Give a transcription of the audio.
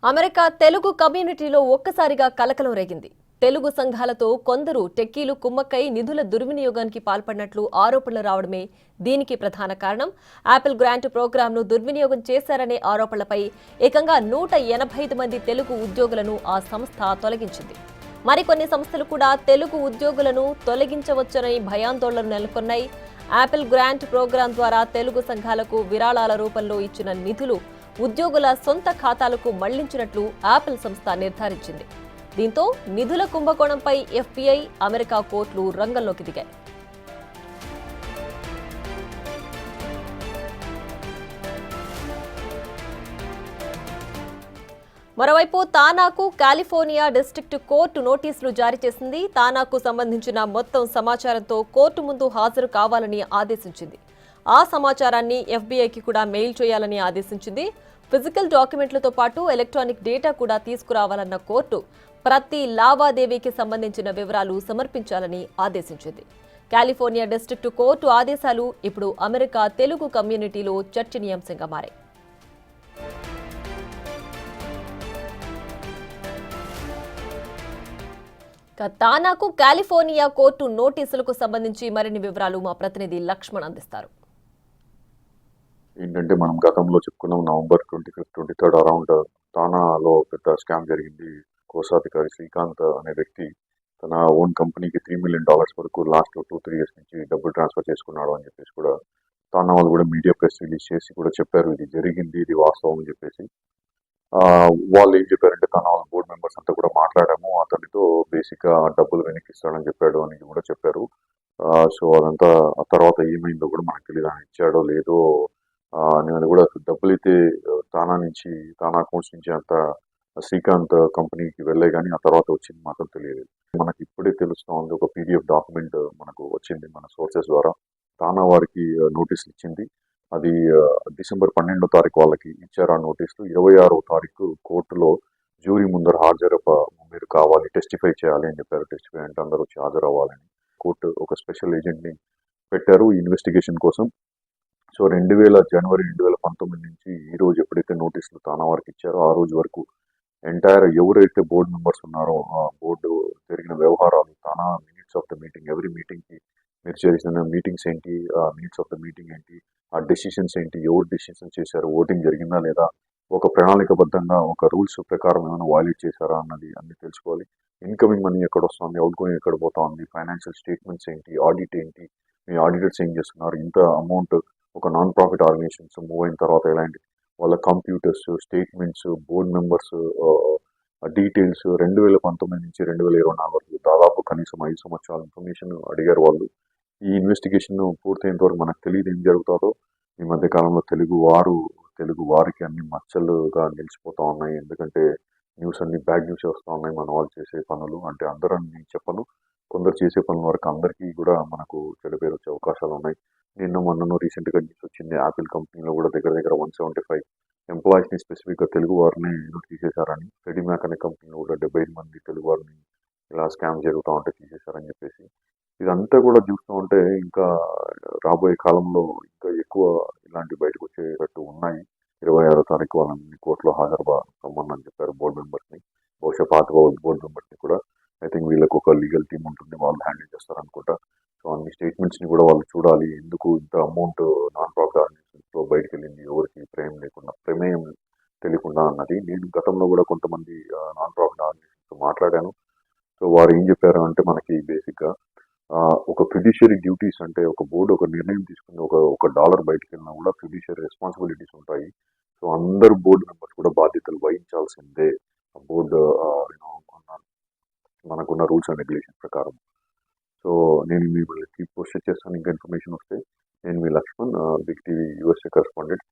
America Telugu కమ్యూనిటీలో ఒక్కసారిగా కలకలం రేగింది. తెలుగు సంఘాలతో కొందరు టెక్కీలు కుమ్మక్కై నిధుల దుర్వినియోగానికి పాల్పడినట్లు ఆరోపణలు రావడమే దీనికి ప్రధాన కారణం. యాపిల్ గ్రాంట్ ప్రోగ్రాంను దుర్వినియోగం చేశారనే ఆరోపణలపై ఏకంగా 185 మంది తెలుగు ఉద్యోగులను ఆ సంస్థ తొలగించింది. మరికొన్ని సంస్థలు కూడా తెలుగు ఉద్యోగులను తొలగించవచ్చని భయాందోళనలు నెలకొన్నాయి. యాపిల్ గ్రాంట్ ప్రోగ్రాం ద్వారా తెలుగు సంఘాలకు విరాళాల రూపంలో ఇచ్చిన నిధులు ఉద్యోగుల సొంత ఖాతాలకు మళ్లించినట్లు యాపిల్ సంస్థ నిర్ధారించింది. దీంతో నిధుల కుంభకోణంపై ఎఫ్బీఐ, అమెరికా కోర్టులు రంగంలోకి దిగాయి. మరోవైపు తానాకు కాలిఫోర్నియా డిస్ట్రిక్ట్ కోర్టు నోటీసులు జారీ చేసింది. తానాకు సంబంధించిన మొత్తం సమాచారంతో కోర్టు ముందు హాజరు కావాలని ఆదేశించింది. ఆ సమాచారాన్ని ఎఫ్బీఐకి కూడా మెయిల్ చేయాలని ఆదేశించింది. ఫిజికల్ డాక్యుమెంట్లతో పాటు ఎలక్ట్రానిక్ డేటా కూడా తీసుకురావాలన్న కోర్టు ప్రతి లావాదేవీకి సంబంధించిన వివరాలు సమర్పించాలని ఆదేశించింది. కాలిఫోర్నియా డిస్ట్రిక్ట్ కోర్టు ఆదేశాలు ఇప్పుడు అమెరికా తెలుగు కమ్యూనిటీలో చర్చనీయాంశంగా మారాయి. తానాకు కాలిఫోర్నియా కోర్టు నోటీసులకు సంబంధించి మరిన్ని వివరాలు మా ప్రతినిధి లక్ష్మణ్ అందిస్తారు. ఏంటంటే మనం గతంలో చెప్పుకున్నాం, నవంబర్ 25, 23 అరౌండ్ తానాలో పెద్ద స్కామ్ జరిగింది. కోశాధికారి శ్రీకాంత్ అనే వ్యక్తి తన ఓన్ కంపెనీకి $3 million వరకు లాస్ట్ 2-3 years నుంచి డబ్బులు ట్రాన్స్ఫర్ చేసుకున్నాడు అని చెప్పేసి కూడా తానా వాళ్ళు కూడా మీడియా ప్రెస్ రిలీజ్ చేసి కూడా చెప్పారు, ఇది జరిగింది, ఇది వాస్తవం అని చెప్పేసి. వాళ్ళు ఏం చెప్పారంటే తన బోర్డు మెంబర్స్ అంతా కూడా మాట్లాడాము, అతనితో బేసిక్ గా డబ్బులు వెనక్కిస్తాడని చెప్పాడు అని కూడా చెప్పారు. సో అదంతా ఆ తర్వాత ఏమైందో కూడా మనకు తెలియదు, ఆయన ఇచ్చాడో లేదో నేను కూడా డబ్బులు అయితే తానా అకౌంట్స్ నుంచి అంత శ్రీకాంత్ కంపెనీకి వెళ్ళే కానీ ఆ తర్వాత వచ్చింది మాత్రం తెలియదు. మనకి ఇప్పుడే తెలుస్తూ ఉంది, ఒక PDF డాక్యుమెంట్ మనకు వచ్చింది మన సోర్సెస్ ద్వారా. తానా వారికి నోటీసులు ఇచ్చింది. అది డిసెంబర్ 12 వాళ్ళకి ఇచ్చారు ఆ నోటీసులు. 26 కోర్టులో జ్యూరీ ముందర మీరు కావాలి, టెస్టిఫై చేయాలి అని చెప్పారు. టెస్టిఫై అంటే అందరూ వచ్చి హాజరవ్వాలని కోర్టు ఒక స్పెషల్ ఏజెంట్ ని పెట్టారు ఇన్వెస్టిగేషన్ కోసం. సో జనవరి 2019 నుంచి ఈ రోజు ఎప్పుడైతే నోటీసులు తానా వారికి ఇచ్చారో ఆ రోజు వరకు ఎంటైర్ ఎవరైతే బోర్డు మెంబర్స్ ఉన్నారో ఆ బోర్డు జరిగిన వ్యవహారాలు, తానా మినిట్స్ ఆఫ్ ద మీటింగ్, ఎవరి మీటింగ్ కి మీరు చేసిన మీటింగ్స్ ఏంటి, మినిట్స్ ఆఫ్ ద మీటింగ్ ఏంటి, ఆ డెసిషన్స్ ఏంటి, ఎవరు డెసిషన్ చేశారు, ఓటింగ్ జరిగిందా లేదా, ఒక ప్రణాళికబద్ధంగా ఒక రూల్స్ ప్రకారం ఏమైనా వైలేట్ చేశారా అన్నది అన్ని తెలుసుకోవాలి. ఇన్కమింగ్ మనీ ఎక్కడ వస్తుంది, అవుట్ గోయింగ్ ఎక్కడ పోతా ఉంది, ఫైనాన్షియల్ స్టేట్మెంట్స్ ఏంటి, ఆడిట్ ఏంటి, మీ ఆడిటర్స్ ఏం చేస్తున్నారు, ఇంత అమౌంట్ ఒక నాన్ ప్రాఫిట్ ఆర్గనైజేషన్స్ మూవ్ అయిన తర్వాత ఎలాంటి వాళ్ళ computers, statements, board members details 2019 నుంచి 2024 వరకు దాదాపు కనీసం 5 సంవత్సరాల ఇన్ఫర్మేషన్ అడిగారు వాళ్ళు. ఈ ఇన్వెస్టిగేషన్ పూర్తయినంత వరకు మనకు తెలియదు ఏం జరుగుతుందో. ఈ మధ్య కాలంలో తెలుగు వారికి అన్ని మచ్చలుగా నిలిచిపోతా ఉన్నాయి. ఎందుకంటే న్యూస్ అన్ని బ్యాడ్ న్యూస్ వస్తూ ఉన్నాయి. మన వాళ్ళు చేసే పనులు అంటే అందరూ నేను చెప్పను, కొందరు చేసే పనుల వరకు అందరికీ కూడా మనకు చెడు పేరు వచ్చే అవకాశాలు ఉన్నాయి. మొన్ననో రీసెంట్ గా న్యూస్ వచ్చింది, యాపిల్ కంపెనీలో కూడా దగ్గర 175 ఎంప్లాయీస్ ని స్పెసిఫిక్ గా తెలుగు వారిని తీసేశారని. ఫెడిమ్యాక్ అనే కంపెనీలో కూడా 75 మంది తెలుగు వారిని ఇలా స్కామ్ జరుగుతూ ఉంటే తీసేశారని చెప్పేసి. ఇదంతా కూడా చూస్తూ ఉంటే ఇంకా రాబోయే కాలంలో ఇంకా ఎక్కువ ఇలాంటి బయటకు వచ్చేటట్టు ఉన్నాయి. 26 వాళ్ళని కోర్టులో హాజరుపరమని చెప్పారు బోర్డు మెంబర్స్ ని. బహుశా పాత బోర్డు మెంబర్స్ ని కూడా ఐ థింక్ వీళ్ళకి ఒక లీగల్ టీమ్ ఉంటుంది, వాళ్ళు హ్యాండిల్ చేస్తారు అనుకుంటా. సో అన్ని స్టేట్మెంట్స్ ని కూడా వాళ్ళు చూడాలి, ఎందుకు ఇంత అమౌంట్ నాన్ ప్రాఫిట్ ఆర్గనైజేషన్స్ లో బయటకు వెళ్ళింది, ఎవరికి ప్రమేయం తెలియకుండా అన్నది. నేను గతంలో కూడా కొంతమంది నాన్ ప్రాఫిట్ ఆర్గనైజేషన్స్ తో మాట్లాడాను. సో వారు ఏం చెప్పారు అంటే మనకి బేసిక్ గా ఒక ఫిడ్యూషియరీ డ్యూటీస్ అంటే ఒక బోర్డు ఒక నిర్ణయం తీసుకుని ఒక డాలర్ బయటకు వెళ్ళినా కూడా ఫిడ్యూషియరీ రెస్పాన్సిబిలిటీస్ ఉంటాయి. సో అందరు బోర్డు మెంబర్స్ కూడా బాధ్యతలు వహించాల్సిందే బోర్డు మనకున్న రూల్స్ అండ్ రెగ్యులేషన్ ప్రకారం. సో నేను మిమ్మల్ని పోస్ట్ చేస్తాను, ఇంకా ఇన్ఫర్మేషన్ వస్తే. నేను మీ Lakshman, big TV USA correspondent.